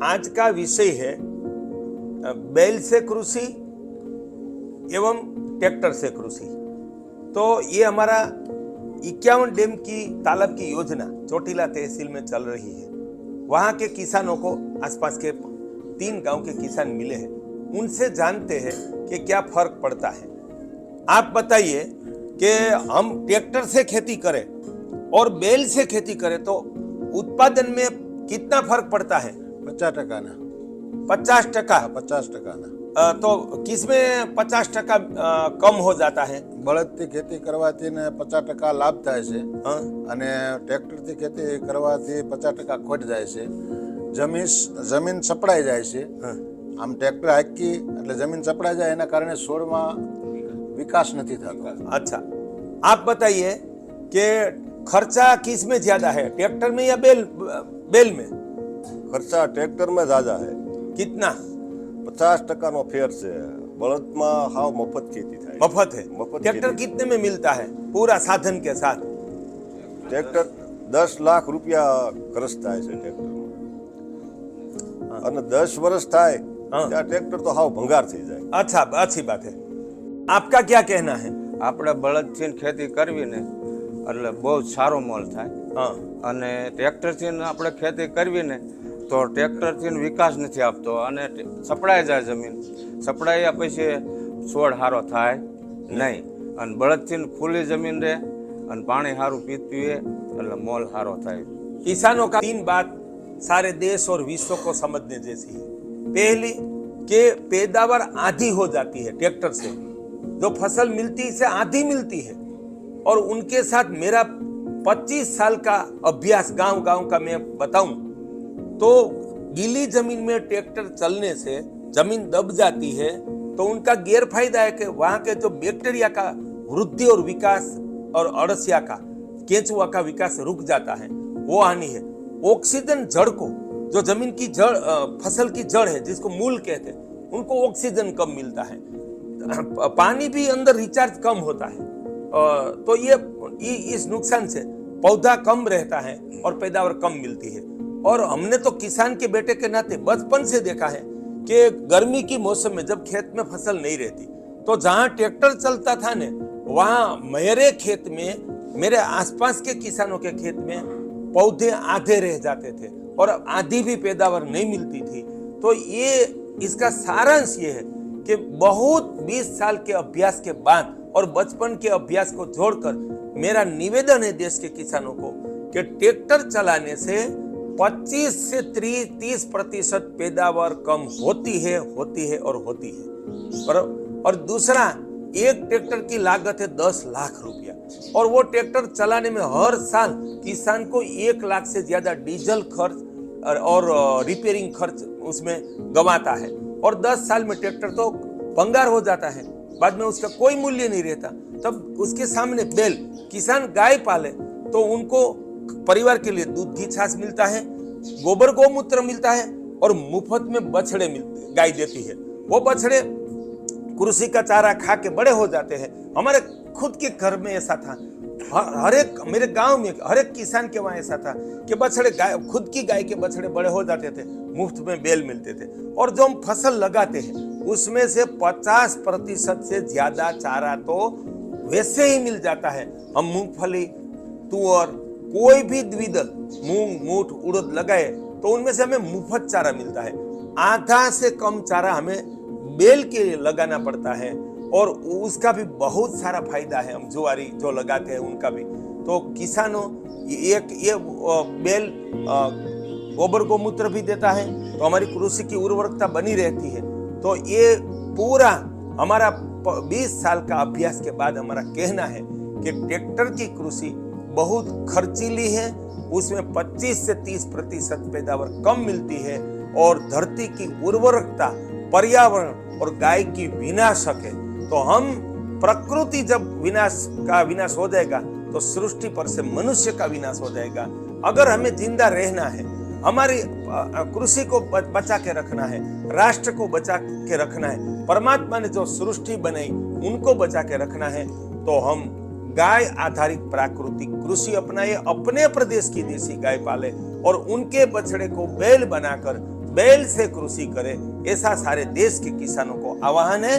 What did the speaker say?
आज का विषय है बैल से कृषि एवं ट्रैक्टर से कृषि। तो ये हमारा 51 डैम की तालाब की योजना चोटीला तहसील में चल रही है। वहाँ के किसानों को आसपास के 3 गांव के किसान मिले हैं, उनसे जानते हैं कि क्या फर्क पड़ता है। आप बताइए कि हम ट्रैक्टर से खेती करें और बैल से खेती करें तो उत्पादन में कितना फर्क पड़ता है? 50% ना 50%। 50% ना तो किसमें 50% कम हो जाता है? બળદથી ખેતી કરવાથી ને 50% લાભ થાય છે हाँ? અને ટ્રેક્ટરથી ખેતી કરવાથી 50% ખોટ જાય છે। જમીન સપડાઈ જાય છે। हाँ। આમ ટ્રેક્ટર હાંકી એટલે જમીન સપડાઈ જાય એના કારણે છોડમાં વિકાસ નથી થતો। अच्छा, आप बताइए कि खर्चा किस में ज्यादा है, ट्रैक्टर में या बैल में? खर्चा ट्रैक्टर में ज्यादा है। कितना? 50% નો ફેર છે। બળદમાં હાવ મફત ખેતી થાય। मफत है। मफत ट्रैक्टर खेती। कितने में मिलता है पूरा साधन के साथ? ટ્રેક્ટર 10 લાખ રૂપિયા ખર્ચ થાય છે ટ્રેક્ટરમાં અને 10 વર્ષ થાય हाँ। ત્યાં ટ્રેક્ટર તો હાવ ભંગાર થઈ જાય। अच्छा, अच्छी बात है। आपका क्या कहना है? આપણે બળદથી ખેતી કરવી ને એટલે બહુ સારો મોલ થાય हाँ। અને ટ્રેક્ટરથી આપણે ખેતી કરવી ને તો ટ્રેક્ટરથી વિકાસ નથી આપતો અને સપડાઈ જાય જમીન, સપડાયા પછી છોડ સારો થાય નહીં અને બળદથી ખુલ્લી જમીન રહે અને પાણી સારું પીએ એટલે મોલ સારો થાય। किसानों का 3 बात सारे देश और विश्व को समझने जैसी है। पहली कि पैदावार आधी हो जाती है ट्रैक्टर से, जो फसल मिलती है आधी मिलती है। और उनके साथ मेरा 25 साल का अभ्यास गांव का मैं बताऊं तो गीली जमीन में ट्रैक्टर चलने से जमीन दब जाती है, तो उनका गैरफायदा है कि वहां के जो बैक्टीरिया का वृद्धि और विकास और अड़सिया का केंचुआ का विकास रुक जाता है, वो हानि है। ऑक्सीजन जड़ को, जो जमीन की जड़ फसल की जड़ है जिसको मूल कहते हैं, उनको ऑक्सीजन कम मिलता है। पानी भी अंदर रिचार्ज कम होता है। तो ये इस नुकसान से पौधा कम रहता है और पैदावार कम मिलती है। और हमने तो किसान के बेटे के नाते बचपन से देखा है कि गर्मी की मौसम में जब खेत में फसल नहीं रहती तो जहां ट्रैक्टर चलता था ने वहां मेरे खेत में, मेरे आसपास के किसानों के खेत में पौधे आधे रह जाते थे और आधी भी पैदावार नहीं मिलती थी। तो ये इसका सारांश ये है कि बहुत 20 साल के अभ्यास के बाद और बचपन के अभ्यास को जोड़कर मेरा निवेदन है देश के किसानों को कि ट्रैक्टर चलाने से 25 से 30% पैदावार कम होती है और होती है। और दूसरा, एक ट्रैक्टर की लागत है 10 लाख रुपया और वो ट्रैक्टर चलाने में हर साल किसान को 1 लाख से ज्यादा डीजल खर्च और रिपेयरिंग खर्च उसमें गंवाता है। और 10 साल में ट्रैक्टर तो भंगार हो जाता है, बाद में उसका कोई मूल्य नहीं रहता। तब उसके सामने बैल, किसान गाय पाले तो उनको परिवार के लिए दूध घी छाछ मिलता है, गोबर गौमूत्र मिलता है और मुफ्त में बछड़े गाय देती है। वो बछड़े कृषि का चारा खा के बड़े हो जाते हैं। हमारे खुद के घर में ऐसा था, हर एक मेरे गांव में हर एक किसान के वहां ऐसा था कि बछड़े गाय, खुद की गाय के बछड़े बड़े हो जाते थे, मुफ्त में बैल मिलते थे। और जो हम फसल लगाते हैं उसमें से 50% से ज्यादा चारा तो वैसे ही मिल जाता है। हम मूंगफली, तुअर, कोई भी द्विदल, मूंग, मूठ, उड़द लगाए तो उनमें से हमें मुफ्त चारा मिलता है। आधा से कम चारा हमें बैल के लिए लगाना पड़ता है और उसका भी बहुत सारा फायदा है। हम ज्वारी जो लगाते हैं उनका भी। तो किसानों ये बैल गोबर गौमूत्र भी देता है तो हमारी कृषि की उर्वरकता बनी रहती है। तो ये पूरा हमारा 20 साल का अभ्यास के बाद हमारा कहना है कि ट्रैक्टर की कृषि बहुत खर्चीली है, उसमें 25 से 30% पैदावार कम मिलती है और धरती की उर्वरकता, पर्यावरण और गाय की विनाशक है। तो हम प्रकृति जब विनाश हो जाएगा तो सृष्टि पर से मनुष्य का विनाश हो जाएगा। अगर हमें जिंदा रहना है, हमारी कृषि को बचा के रखना है, राष्ट्र को बचा के रखना है, परमात्मा ने जो सृष्टि बनाई उनको बचा के रखना है, तो हम गाय आधारित प्राकृतिक कृषि अपनाए, अपने प्रदेश की देसी गाय पाले और उनके बछड़े को बैल बनाकर बैल से कृषि करें, ऐसा सारे देश के किसानों को आह्वान है।